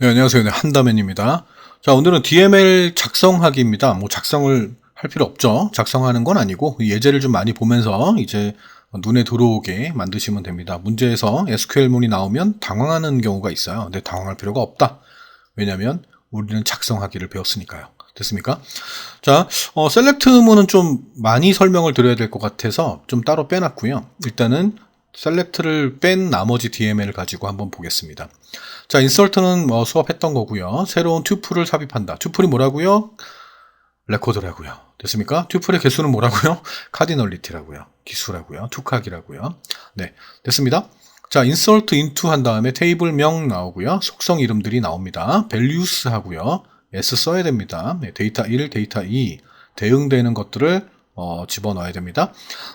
네, 안녕하세요. 네, 한다맨입니다. 자, 오늘은 DML 작성하기입니다. 뭐 작성을 할 필요 없죠. 작성하는 건 아니고 예제를 좀 많이 보면서 이제 눈에 들어오게 만드시면 됩니다. 문제에서 SQL문이 나오면 당황하는 경우가 있어요. 근데 당황할 필요가 없다. 왜냐하면 우리는 작성하기를 배웠으니까요. 됐습니까? 자, 셀렉트문은 좀 많이 설명을 드려야 될 것 같아서 좀 따로 빼놨고요. 일단은 셀렉트를 뺀 나머지 DML을 가지고 한번 보겠습니다. 자, 인설트는 수업했던 거고요. 새로운 튜플을 삽입한다. 튜플이 뭐라고요? 레코드라고요. 됐습니까? 튜플의 개수는 뭐라고요? 카디널리티라고요. 기수라고요. 투각이라고요. 네, 됐습니다. 자, insert into 한 다음에 테이블명 나오고요. 속성 이름들이 나옵니다. values 하고요. s 써야 됩니다. 네, 데이터 1, 데이터 2 대응되는 것들을 집어넣어야 됩니다.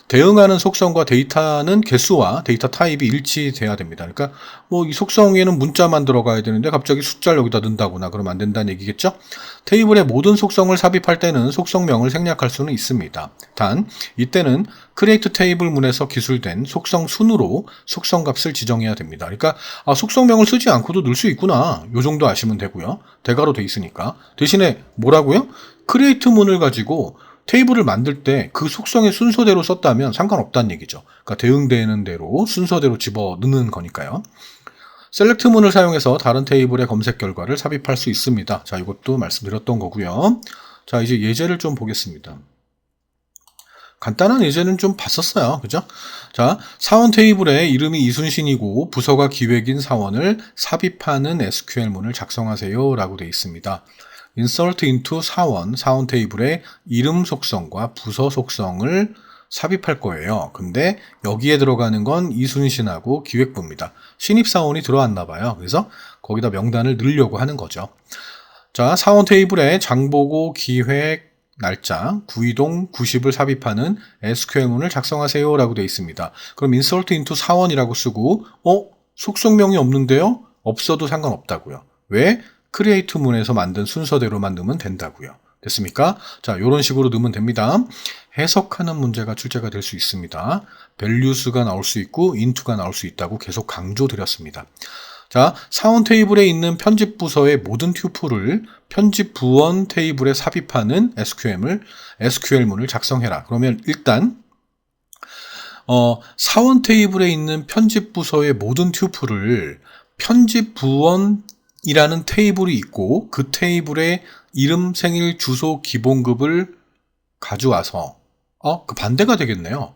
대응하는 속성과 데이터는 개수와 데이터 타입이 일치돼야 됩니다. 그러니까 뭐 이 속성에는 문자만 들어가야 되는데 갑자기 숫자를 여기다 넣는다거나 그러면 안 된다는 얘기겠죠? 테이블의 모든 속성을 삽입할 때는 속성명을 생략할 수는 있습니다. 단 이때는 create table 문에서 기술된 속성 순으로 속성 값을 지정해야 됩니다. 그러니까 속성명을 쓰지 않고도 넣을 수 있구나. 요 정도 아시면 되고요. 대괄호 돼 있으니까. 대신에 뭐라고요? create 문을 가지고 테이블을 만들 때 그 속성의 순서대로 썼다면 상관없다는 얘기죠. 그러니까 대응되는 대로 순서대로 집어넣는 거니까요. 셀렉트문을 사용해서 다른 테이블의 검색 결과를 삽입할 수 있습니다. 자, 이것도 말씀드렸던 거고요. 자, 이제 예제를 좀 보겠습니다. 간단한 예제는 좀 봤었어요. 그죠? 자, 사원 테이블에 이름이 이순신이고 부서가 기획인 사원을 삽입하는 SQL문을 작성하세요 라고 되어 있습니다. insert into 사원 테이블에 이름 속성과 부서 속성을 삽입할 거예요. 근데 여기에 들어가는 건 이순신하고 기획부입니다. 신입사원이 들어왔나 봐요. 그래서 거기다 명단을 넣으려고 하는 거죠. 자, 사원 테이블에 장보고 기획 날짜 9이동 90을 삽입하는 SQL문을 작성하세요 라고 되어 있습니다. 그럼 insert into 사원이라고 쓰고 속성명이 없는데요? 없어도 상관없다고요. 왜? 크리에이트 문에서 만든 순서대로만 넣으면 된다고요. 됐습니까? 자, 이런 식으로 넣으면 됩니다. 해석하는 문제가 출제가 될 수 있습니다. values가 나올 수 있고 into가 나올 수 있다고 계속 강조드렸습니다. 자, 사원 테이블에 있는 편집 부서의 모든 튜플을 편집 부원 테이블에 삽입하는 SQL문을 작성해라. 그러면 일단 사원 테이블에 있는 편집 부서의 모든 튜플을 편집 부원 이라는 테이블이 있고 그 테이블에 이름, 생일, 주소, 기본급을 가져와서 그 반대가 되겠네요.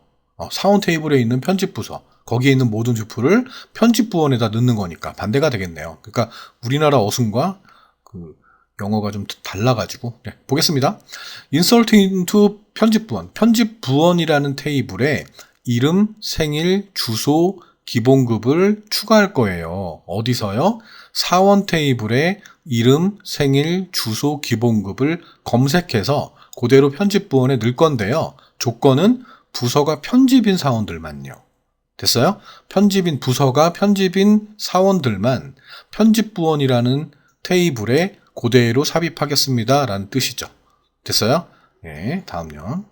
사원 테이블에 있는 편집 부서 거기에 있는 모든 튜플을 편집 부원에다 넣는 거니까 반대가 되겠네요. 그러니까 우리나라 어순과 그 영어가 좀 달라가지고 보겠습니다. insert into 편집 부원이라는 테이블에 이름, 생일, 주소, 기본급을 추가할 거예요. 어디서요? 사원 테이블에 이름, 생일, 주소, 기본급을 검색해서 그대로 편집 부원에 넣을 건데요. 조건은 부서가 편집인 사원들만요. 됐어요? 부서가 편집인 사원들만 편집 부원이라는 테이블에 그대로 삽입하겠습니다. 라는 뜻이죠. 됐어요? 네, 다음요.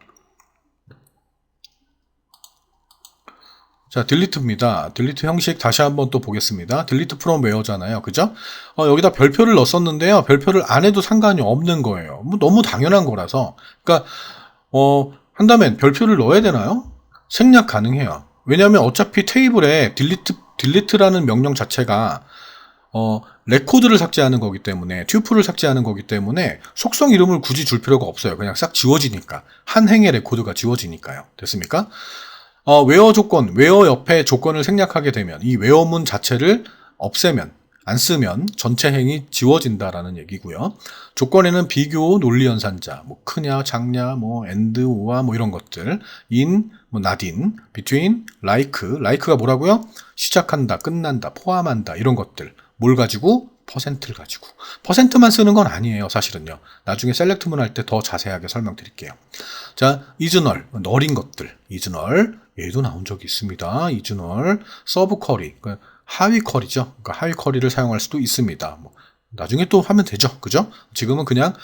자, 딜리트입니다. 딜리트 형식 다시 한번 또 보겠습니다. 딜리트 프롬 웨어잖아요. 그죠? 여기다 별표를 넣었었는데요. 별표를 안 해도 상관이 없는 거예요. 뭐 너무 당연한 거라서. 그러니까 한다면 별표를 넣어야 되나요? 생략 가능해요. 왜냐하면 어차피 테이블에 딜리트라는 명령 자체가 레코드를 삭제하는 거기 때문에 튜플을 삭제하는 거기 때문에 속성 이름을 굳이 줄 필요가 없어요. 그냥 싹 지워지니까. 한 행의 레코드가 지워지니까요. 됐습니까? 웨어 조건, 웨어 옆에 조건을 생략하게 되면 이 웨어문 자체를 없애면, 안 쓰면 전체 행이 지워진다라는 얘기고요. 조건에는 비교, 논리연산자, 뭐 크냐, 작냐, 뭐 and, or 뭐 이런 것들, in, 뭐 not in, between, like가 뭐라고요? 시작한다, 끝난다, 포함한다 이런 것들. 뭘 가지고? 퍼센트를 가지고. 퍼센트만 쓰는 건 아니에요, 사실은요. 나중에 셀렉트문 할 때 더 자세하게 설명드릴게요. 자, 이즈널, 널인 것들. 이즈널, 얘도 나온 적이 있습니다. 이즈널, 서브 쿼리, 그러니까 하위 쿼리죠. 그러니까 하위 쿼리를 사용할 수도 있습니다. 뭐, 나중에 또 하면 되죠. 그죠? 지금은 그냥,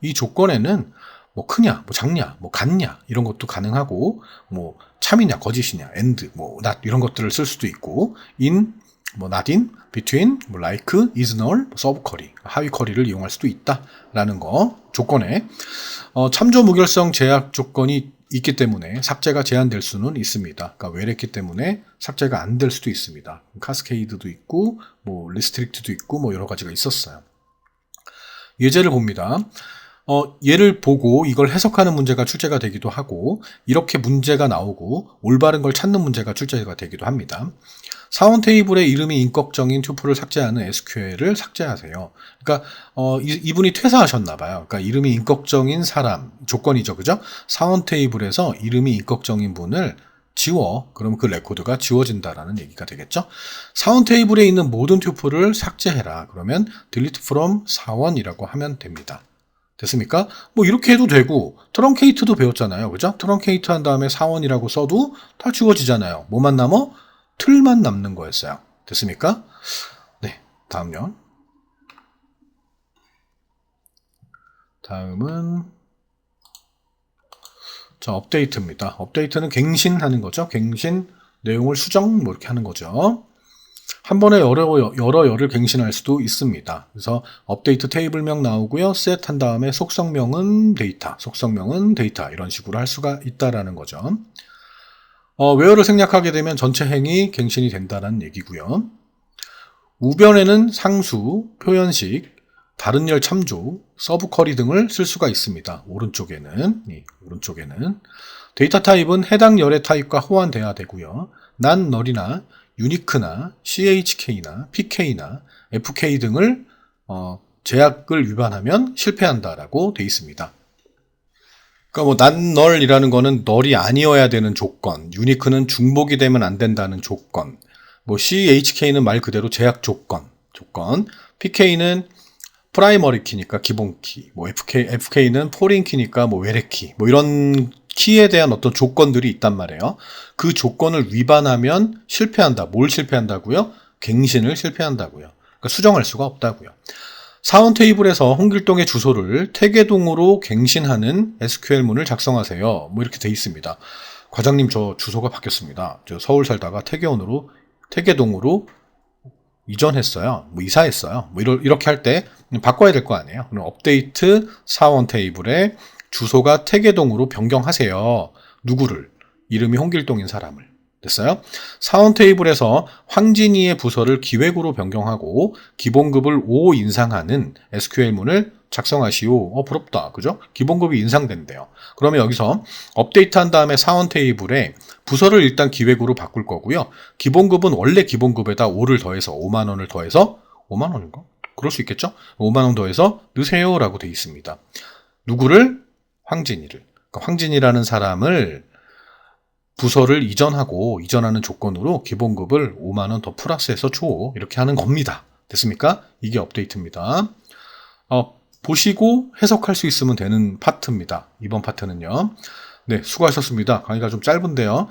이 조건에는 뭐 크냐, 뭐 작냐, 뭐 같냐, 이런 것도 가능하고, 뭐 참이냐, 거짓이냐, and, 뭐 not, 이런 것들을 쓸 수도 있고, in, 뭐 not in, between, 뭐 like, is null, sub 쿼리, 하위 쿼리를 이용할 수도 있다라는 거 조건에 참조 무결성 제약 조건이 있기 때문에 삭제가 제한될 수는 있습니다. 그러니까 외랬기 때문에 삭제가 안 될 수도 있습니다. 카스케이드도 있고 뭐 리스트릭트도 있고 뭐 여러 가지가 있었어요. 예제를 봅니다. 얘를 보고 이걸 해석하는 문제가 출제가 되기도 하고 이렇게 문제가 나오고 올바른 걸 찾는 문제가 출제가 되기도 합니다. 사원 테이블에 이름이 인격적인 튜플을 삭제하는 SQL을 삭제하세요. 그러니까 이분이 퇴사하셨나 봐요. 그러니까 이름이 인격적인 사람 조건이죠, 그죠? 사원 테이블에서 이름이 인격적인 분을 지워. 그럼 그 레코드가 지워진다라는 얘기가 되겠죠. 사원 테이블에 있는 모든 튜플을 삭제해라. 그러면 delete from 사원이라고 하면 됩니다. 됐습니까? 뭐 이렇게 해도 되고 트렁케이트도 배웠잖아요. 그죠? 트렁케이트 한 다음에 사원이라고 써도 다 지워지잖아요. 뭐만 남어? 틀만 남는 거였어요. 됐습니까? 네, 다음요. 다음은 자, 업데이트입니다. 업데이트는 갱신하는 거죠. 갱신, 내용을 수정 뭐 이렇게 하는 거죠. 한 번에 여러 열을 갱신할 수도 있습니다. 그래서 업데이트 테이블명 나오고요. set 한 다음에 속성명은 데이터 이런 식으로 할 수가 있다라는 거죠. 웨어를 생략하게 되면 전체 행이 갱신이 된다는 얘기고요. 우변에는 상수, 표현식, 다른 열 참조, 서브 쿼리 등을 쓸 수가 있습니다. 오른쪽에는 데이터 타입은 해당 열의 타입과 호환돼야 되고요. 난 널이나 유니크나 CHK나 PK나 FK 등을 제약을 위반하면 실패한다라고 돼 있습니다. 그러니까 뭐 난 널이라는 거는 널이 아니어야 되는 조건, 유니크는 중복이 되면 안 된다는 조건, 뭐 CHK는 말 그대로 제약 조건, PK는 프라이머리 키니까 기본 키, 뭐 FK는 포린 키니까 뭐 외래 키, 뭐 이런 키에 대한 어떤 조건들이 있단 말이에요. 그 조건을 위반하면 실패한다. 뭘 실패한다고요? 갱신을 실패한다고요. 그러니까 수정할 수가 없다고요. 사원 테이블에서 홍길동의 주소를 태계동으로 갱신하는 SQL문을 작성하세요. 뭐 이렇게 돼 있습니다. 과장님 저 주소가 바뀌었습니다. 저 서울 살다가 태계동으로 이전했어요. 뭐 이사했어요. 뭐 이렇게 할 때 바꿔야 될 거 아니에요. 그럼 업데이트 사원 테이블에 주소가 태계동으로 변경하세요. 누구를? 이름이 홍길동인 사람을. 됐어요? 사원 테이블에서 황진이의 부서를 기획으로 변경하고 기본급을 5 인상하는 SQL문을 작성하시오. 부럽다. 그죠? 기본급이 인상된대요. 그러면 여기서 업데이트 한 다음에 사원 테이블에 부서를 일단 기획으로 바꿀 거고요. 기본급은 원래 기본급에다 5를 더해서 5만 원을 더해서 5만 원인가? 그럴 수 있겠죠? 5만 원 더해서 넣으세요 라고 되어 있습니다. 누구를? 황진이를. 그러니까 황진이라는 사람을 부서를 이전하는 조건으로 기본급을 5만 원 더 플러스해서 줘. 이렇게 하는 겁니다. 됐습니까? 이게 업데이트입니다. 보시고 해석할 수 있으면 되는 파트입니다. 이번 파트는요. 네, 수고하셨습니다. 강의가 좀 짧은데요.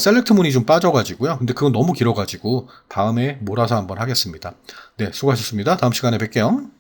셀렉트 문이 좀 빠져가지고요. 근데 그건 너무 길어가지고 다음에 몰아서 한번 하겠습니다. 네, 수고하셨습니다. 다음 시간에 뵐게요.